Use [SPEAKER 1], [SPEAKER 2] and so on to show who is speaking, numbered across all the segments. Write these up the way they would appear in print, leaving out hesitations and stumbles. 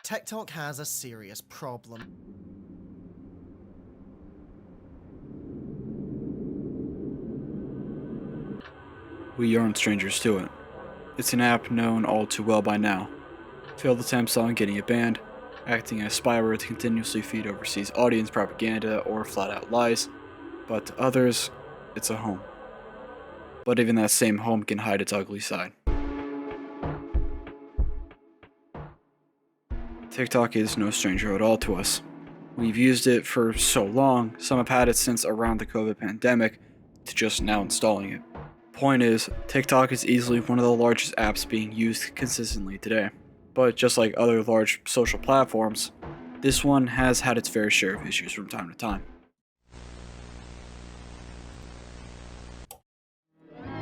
[SPEAKER 1] TikTok has a serious problem.
[SPEAKER 2] We aren't strangers to it. It's an app known all too well by now. Failed attempts on getting it banned, acting as spyware to continuously feed overseas audience propaganda or flat out lies, but to others, it's a home. But even that same home can hide its ugly side. TikTok is no stranger at all to us. We've used it for so long, some have had it since around the COVID pandemic, to just now installing it. Point is, TikTok is easily one of the largest apps being used consistently today. But just like other large social platforms, this one has had its fair share of issues from time to time.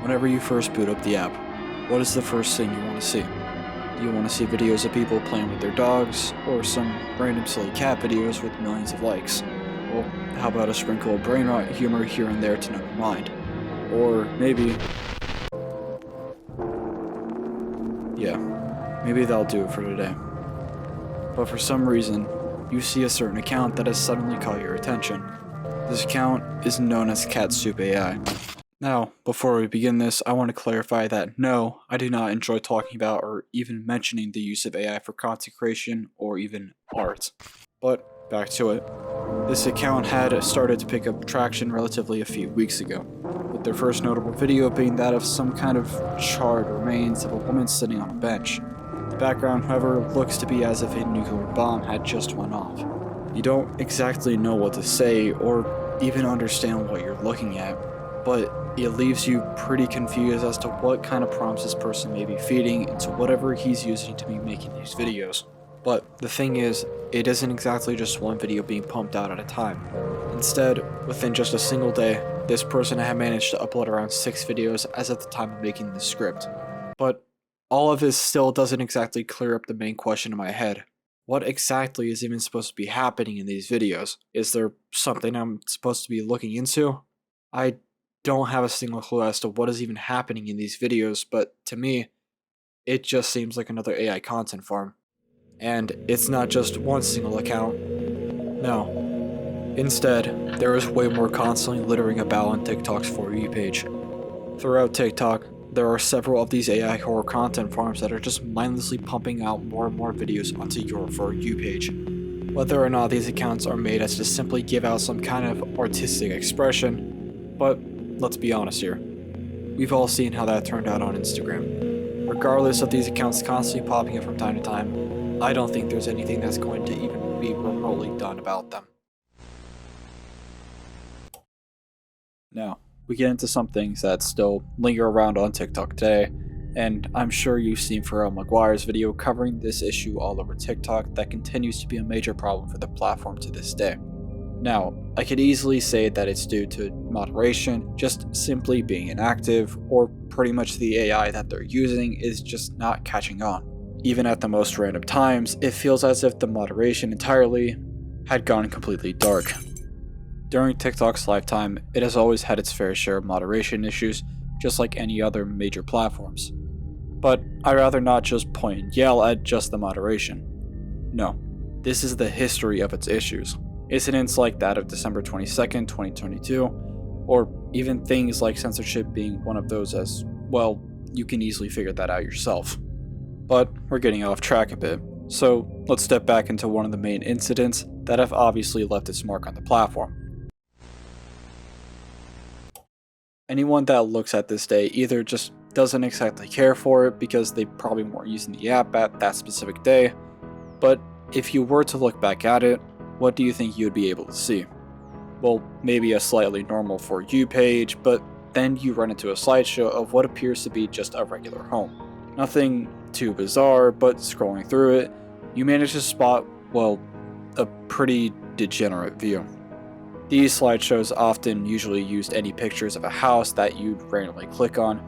[SPEAKER 2] Whenever you first boot up the app, what is the first thing you want to see? Do you want to see videos of people playing with their dogs, or some random silly cat videos with millions of likes? Well, how about a sprinkle of brain rot humor here and there to numb your mind? Or maybe... yeah, maybe that'll do it for today. But for some reason, you see a certain account that has suddenly caught your attention. This account is known as Catsup AI. Now, before we begin this, I want to clarify that no, I do not enjoy talking about or even mentioning the use of AI for content creation or even art. But back to it. This account had started to pick up traction relatively a few weeks ago, with their first notable video being that of some kind of charred remains of a woman sitting on a bench. The background, however, looks to be as if a nuclear bomb had just went off. You don't exactly know what to say or even understand what you're looking at, but it leaves you pretty confused as to what kind of prompts this person may be feeding into whatever he's using to be making these videos. But the thing is, it isn't exactly just one video being pumped out at a time. Instead, within just a single day, this person had managed to upload around 6 videos as of the time of making this script. But all of this still doesn't exactly clear up the main question in my head. What exactly is even supposed to be happening in these videos? Is there something I'm supposed to be looking into? I don't have a single clue as to what is even happening in these videos, but to me, it just seems like another AI content farm. And it's not just one single account. No. Instead, there is way more constantly littering about on TikTok's For You page. Throughout TikTok, there are several of these AI horror content farms that are just mindlessly pumping out more and more videos onto your For You page. Whether or not these accounts are made as to simply give out some kind of artistic expression, but let's be honest here. We've all seen how that turned out on Instagram. Regardless of these accounts constantly popping up from time to time, I don't think there's anything that's going to even be remotely done about them. Now, we get into some things that still linger around on TikTok today, and I'm sure you've seen Pharrell Maguire's video covering this issue all over TikTok that continues to be a major problem for the platform to this day. Now, I could easily say that it's due to moderation, just simply being inactive, or pretty much the AI that they're using is just not catching on. Even at the most random times, it feels as if the moderation entirely had gone completely dark. During TikTok's lifetime, it has always had its fair share of moderation issues, just like any other major platforms. But I'd rather not just point and yell at just the moderation. No, this is the history of its issues. Incidents like that of December 22nd, 2022, or even things like censorship being one of those as, well, you can easily figure that out yourself. But we're getting off track a bit, so let's step back into one of the main incidents that have obviously left its mark on the platform. Anyone that looks at this day either just doesn't exactly care for it because they probably weren't using the app at that specific day, but if you were to look back at it, what do you think you would be able to see? Well, maybe a slightly normal For You page, but then you run into a slideshow of what appears to be just a regular home. Nothing too bizarre, but scrolling through it, you manage to spot, well, a pretty degenerate view. These slideshows often usually used any pictures of a house that you'd randomly click on,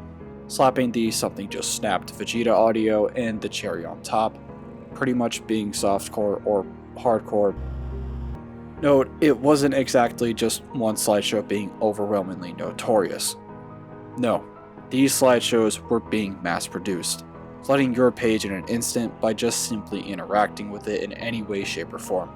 [SPEAKER 2] slapping the something just snapped Vegeta audio and the cherry on top, pretty much being softcore or hardcore. Note, it wasn't exactly just one slideshow being overwhelmingly notorious. No, these slideshows were being mass-produced. flooding your page in an instant by just simply interacting with it in any way, shape, or form.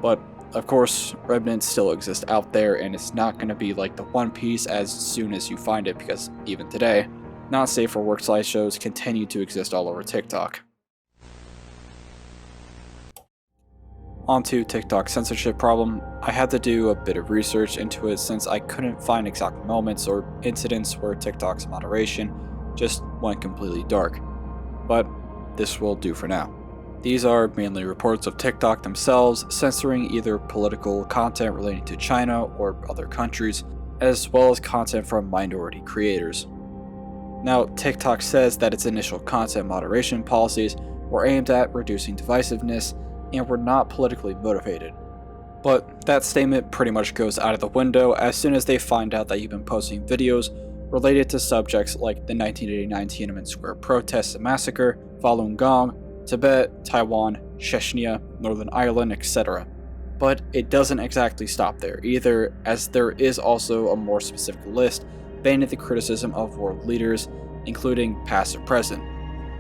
[SPEAKER 2] But, of course, remnants still exist out there, and it's not going to be like the One Piece as soon as you find it, because even today, not safe for work slideshows continue to exist all over TikTok. Onto TikTok's censorship problem, I had to do a bit of research into it since I couldn't find exact moments or incidents where TikTok's moderation just went completely dark. But this will do for now. These are mainly reports of TikTok themselves censoring either political content relating to China or other countries, as well as content from minority creators. Now, TikTok says that its initial content moderation policies were aimed at reducing divisiveness and were not politically motivated. But that statement pretty much goes out of the window as soon as they find out that you've been posting videos related to subjects like the 1989 Tiananmen Square protests and massacre, Falun Gong, Tibet, Taiwan, Chechnya, Northern Ireland, etc. But it doesn't exactly stop there either, as there is also a more specific list banning the criticism of world leaders, including past and present.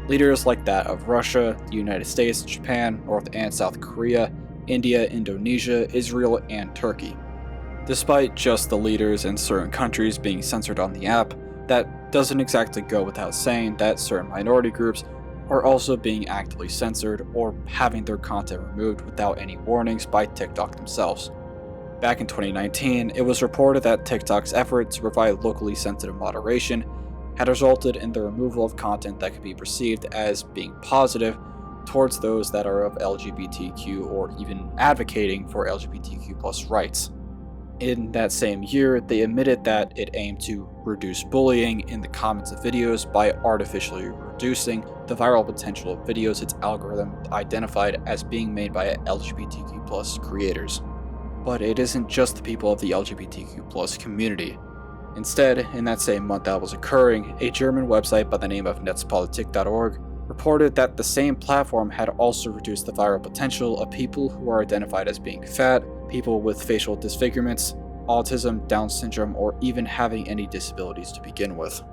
[SPEAKER 2] Leaders like that of Russia, the United States, Japan, North and South Korea, India, Indonesia, Israel, and Turkey. Despite just the leaders in certain countries being censored on the app, that doesn't exactly go without saying that certain minority groups are also being actively censored or having their content removed without any warnings by TikTok themselves. Back in 2019, it was reported that TikTok's effort to provide locally sensitive moderation had resulted in the removal of content that could be perceived as being positive towards those that are of LGBTQ or even advocating for LGBTQ+ rights. In that same year, they admitted that it aimed to reduce bullying in the comments of videos by artificially reducing the viral potential of videos its algorithm identified as being made by LGBTQ+ creators. But it isn't just the people of the LGBTQ+ community. Instead, in that same month that was occurring, a German website by the name of netzpolitik.org reported that the same platform had also reduced the viral potential of people who are identified as being fat, people with facial disfigurements, autism, Down syndrome, or even having any disabilities to begin with.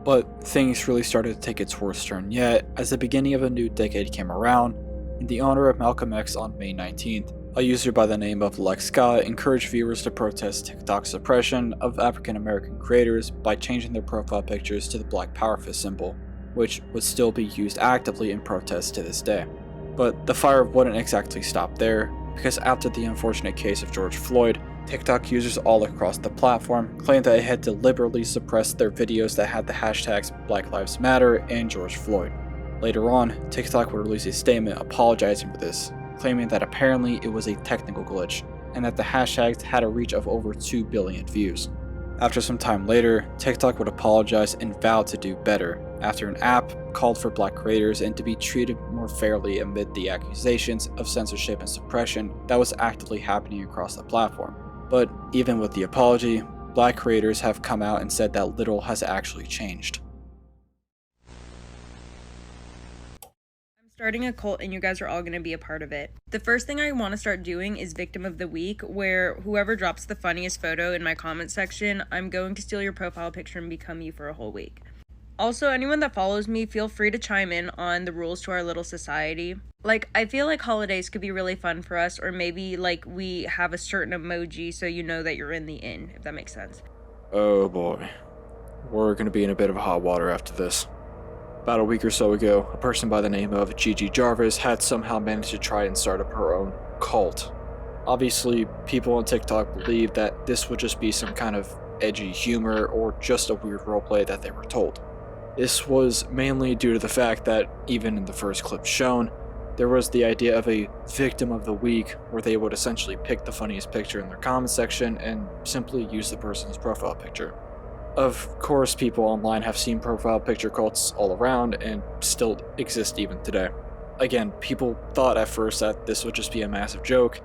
[SPEAKER 2] But things really started to take its worst turn yet as the beginning of a new decade came around. In the honor of Malcolm X on May 19th, a user by the name of Lex Scott encouraged viewers to protest TikTok's suppression of African American creators by changing their profile pictures to the Black Power fist symbol, which would still be used actively in protests to this day. But the fire wouldn't exactly stop there, because after the unfortunate case of George Floyd, TikTok users all across the platform claimed that it had deliberately suppressed their videos that had the hashtags Black Lives Matter and George Floyd. Later on, TikTok would release a statement apologizing for this, claiming that apparently it was a technical glitch, and that the hashtags had a reach of over 2 billion views. After some time later, TikTok would apologize and vow to do better, after an app called for black creators and to be treated more fairly amid the accusations of censorship and suppression that was actively happening across the platform. But even with the apology, black creators have come out and said that little has actually changed.
[SPEAKER 3] Starting a cult and you guys are all going to be a part of it. The first thing I want to start doing is Victim of the Week, where whoever drops the funniest photo in my comment section, I'm going to steal your profile picture and become you for a whole week. Also, anyone that follows me, feel free to chime in on the rules to our little society. Like, I feel like holidays could be really fun for us, or maybe like we have a certain emoji so you know that you're in the inn, if that makes sense.
[SPEAKER 2] Oh boy. We're gonna be in a bit of hot water after this. About a week or so ago, a person by the name of Gigi Jarvis had somehow managed to try and start up her own cult. Obviously, people on TikTok believed that this would just be some kind of edgy humor or just a weird roleplay that they were told. This was mainly due to the fact that, even in the first clip shown, there was the idea of a victim of the week where they would essentially pick the funniest picture in their comment section and simply use the person's profile picture. Of course, people online have seen profile picture cults all around and still exist even today. Again, people thought at first that this would just be a massive joke,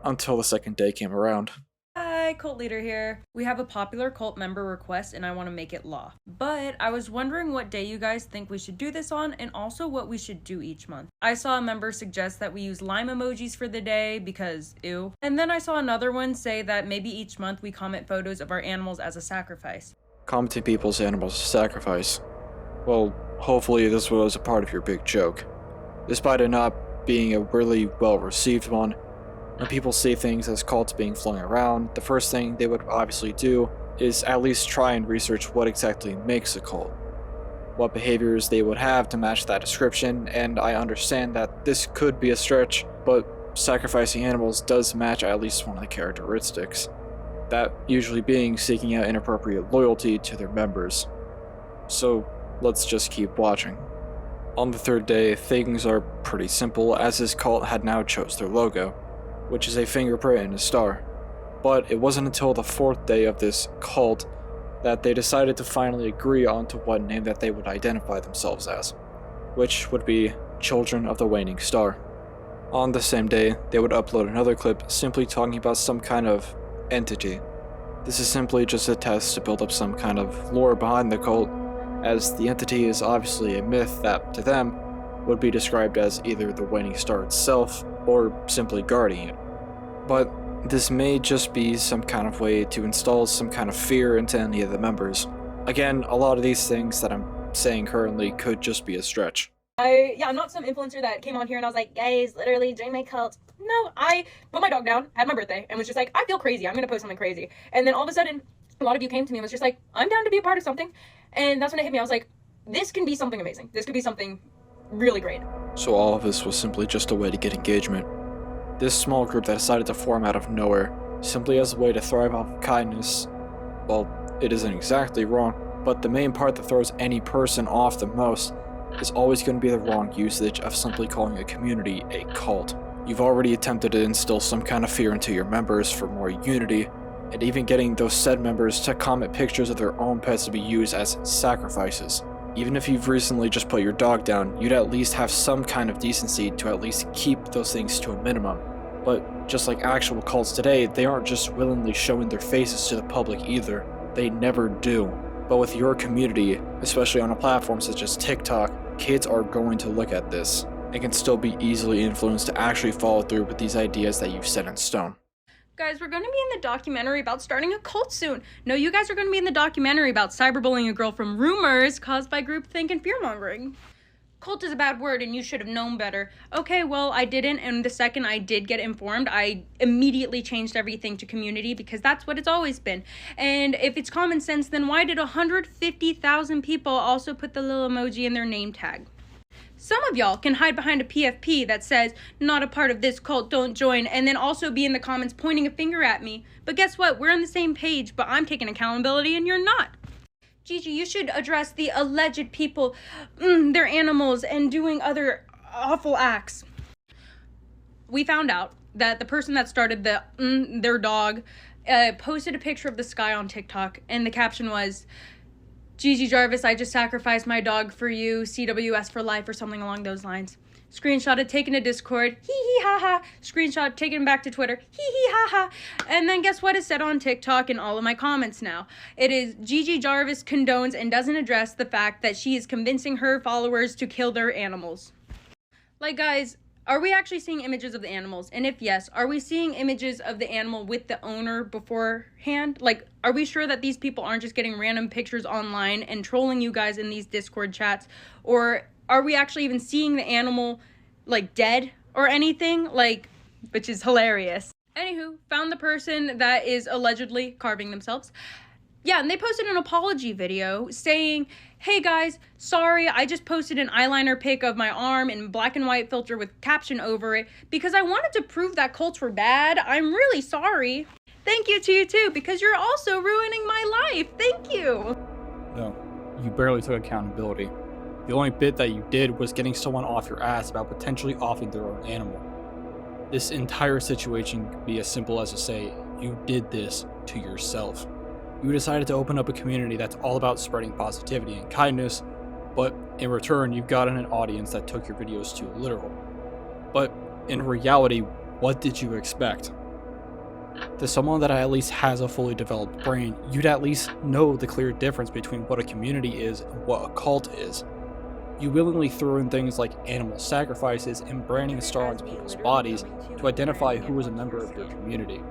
[SPEAKER 2] until the second day came around.
[SPEAKER 3] Hi, cult leader here. We have a popular cult member request and I want to make it law. But I was wondering what day you guys think we should do this on and also what we should do each month. I saw a member suggest that we use lime emojis for the day because ew. And then I saw another one say that maybe each month we comment photos of our animals as a sacrifice.
[SPEAKER 2] Commenting people's animals as sacrifice. Well, Hopefully this was a part of your big joke. Despite it not being a really well-received one, when people see things as cults being flung around, the first thing they would obviously do is at least try and research what exactly makes a cult, what behaviors they would have to match that description, and I understand that this could be a stretch, but sacrificing animals does match at least one of the characteristics, that usually being seeking out inappropriate loyalty to their members. So let's just keep watching. On the third day, things are pretty simple, as this cult had now chose their logo, which is a fingerprint and a star. But it wasn't until the fourth day of this cult that they decided to finally agree on to what name that they would identify themselves as, which would be Children of the Waning Star. On the same day, they would upload another clip simply talking about some kind of entity. This is simply just a test to build up some kind of lore behind the cult, as the entity is obviously a myth that, to them, would be described as either the Waning Star itself, or simply guarding it. But this may just be some kind of way to install some kind of fear into any of the members. Again, a lot of these things that I'm saying currently could just be a stretch.
[SPEAKER 3] I'm not some influencer that came on here and I was like, guys, literally join my cult. No, I put my dog down, had my birthday, and was just like, I feel crazy, I'm gonna post something crazy. And then all of a sudden, a lot of you came to me and was just like, I'm down to be a part of something. And that's when it hit me. I was like, this can be something amazing. This could be something really great.
[SPEAKER 2] So all of this was simply just a way to get engagement. This small group that decided to form out of nowhere, simply as a way to thrive off of kindness, well, it isn't exactly wrong, but the main part that throws any person off the most is always going to be the wrong usage of simply calling a community a cult. You've already attempted to instill some kind of fear into your members for more unity, and even getting those said members to comment pictures of their own pets to be used as sacrifices. Even if you've recently just put your dog down, you'd at least have some kind of decency to at least keep those things to a minimum. But just like actual cults today, they aren't just willingly showing their faces to the public either. They never do. But with your community, especially on a platform such as TikTok, kids are going to look at this and can still be easily influenced to actually follow through with these ideas that you've set in stone.
[SPEAKER 3] Guys, we're going to be in the documentary about starting a cult soon. No, you guys are going to be in the documentary about cyberbullying a girl from rumors caused by groupthink and fearmongering. Cult is a bad word and you should have known better. Okay, well, I didn't, and the second I did get informed, I immediately changed everything to community because that's what it's always been. And if it's common sense, then why did 150,000 people also put the little emoji in their name tag? Some of y'all can hide behind a PFP that says, not a part of this cult, don't join, and then also be in the comments pointing a finger at me. But guess what? We're on the same page, but I'm taking accountability and you're not. Gigi, you should address the alleged people, their animals, and doing other awful acts. We found out that the person that started their dog posted a picture of the sky on TikTok, and the caption was, Gigi Jarvis, I just sacrificed my dog for you, CWS for life, or something along those lines. Screenshot it, taken to Discord, hee hee ha ha. Screenshot, taken back to Twitter, hee hee ha ha. And then guess what is said on TikTok in all of my comments now? It is Gigi Jarvis condones and doesn't address the fact that she is convincing her followers to kill their animals. Like, guys, are we actually seeing images of the animals? And if yes, are we seeing images of the animal with the owner beforehand? Like, are we sure that these people aren't just getting random pictures online and trolling you guys in these Discord chats? Or are we actually even seeing the animal, like, dead or anything? Like, which is hilarious. Anywho, found the person that is allegedly carving themselves. Yeah, and they posted an apology video saying, hey guys, sorry, I just posted an eyeliner pic of my arm in black and white filter with caption over it because I wanted to prove that cults were bad. I'm really sorry. Thank you to you too, because you're also ruining my life. Thank you.
[SPEAKER 4] No, you barely took accountability. The only bit that you did was getting someone off your ass about potentially offing their own animal. This entire situation could be as simple as to say, you did this to yourself. You decided to open up a community that's all about spreading positivity and kindness, but in return, you've gotten an audience that took your videos too literal. But in reality, what did you expect? To someone that at least has a fully developed brain, you'd at least know the clear difference between what a community is and what a cult is. You willingly threw in things like animal sacrifices and branding a star onto people's bodies to identify who was a member of your community.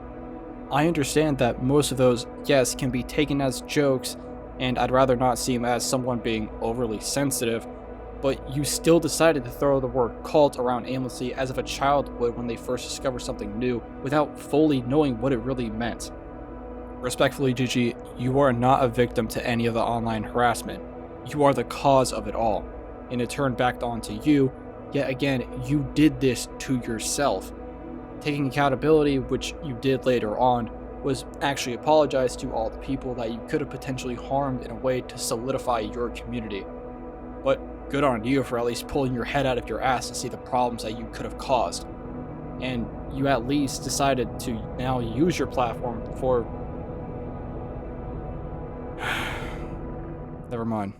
[SPEAKER 4] I understand that most of those, yes, can be taken as jokes, and I'd rather not seem as someone being overly sensitive, but you still decided to throw the word cult around aimlessly as if a child would when they first discover something new without fully knowing what it really meant. Respectfully, Gigi, you are not a victim to any of the online harassment. You are the cause of it all, and it turned back onto you. Yet again, you did this to yourself. Taking accountability, which you did later on, was actually apologize to all the people that you could have potentially harmed in a way to solidify your community. But good on you for at least pulling your head out of your ass to see the problems that you could have caused. And you at least decided to now use your platform for... Never mind.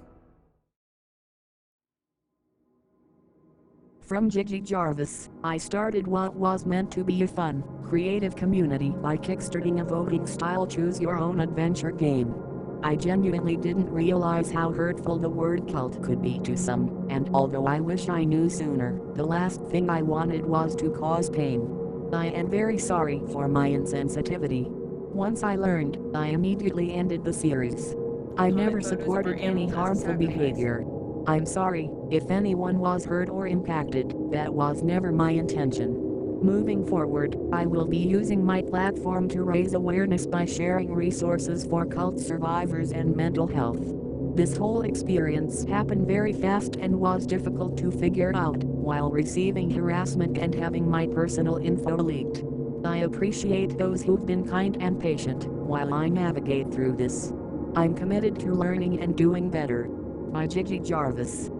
[SPEAKER 5] From Gigi Jarvis, I started what was meant to be a fun, creative community by kickstarting a voting-style choose-your-own-adventure game. I genuinely didn't realize how hurtful the word cult could be to some, and although I wish I knew sooner, the last thing I wanted was to cause pain. I am very sorry for my insensitivity. Once I learned, I immediately ended the series. I never supported any harmful behavior. I'm sorry if anyone was hurt or impacted, that was never my intention. Moving forward, I will be using my platform to raise awareness by sharing resources for cult survivors and mental health. This whole experience happened very fast and was difficult to figure out while receiving harassment and having my personal info leaked. I appreciate those who've been kind and patient while I navigate through this. I'm committed to learning and doing better. By Gigi Jarvis.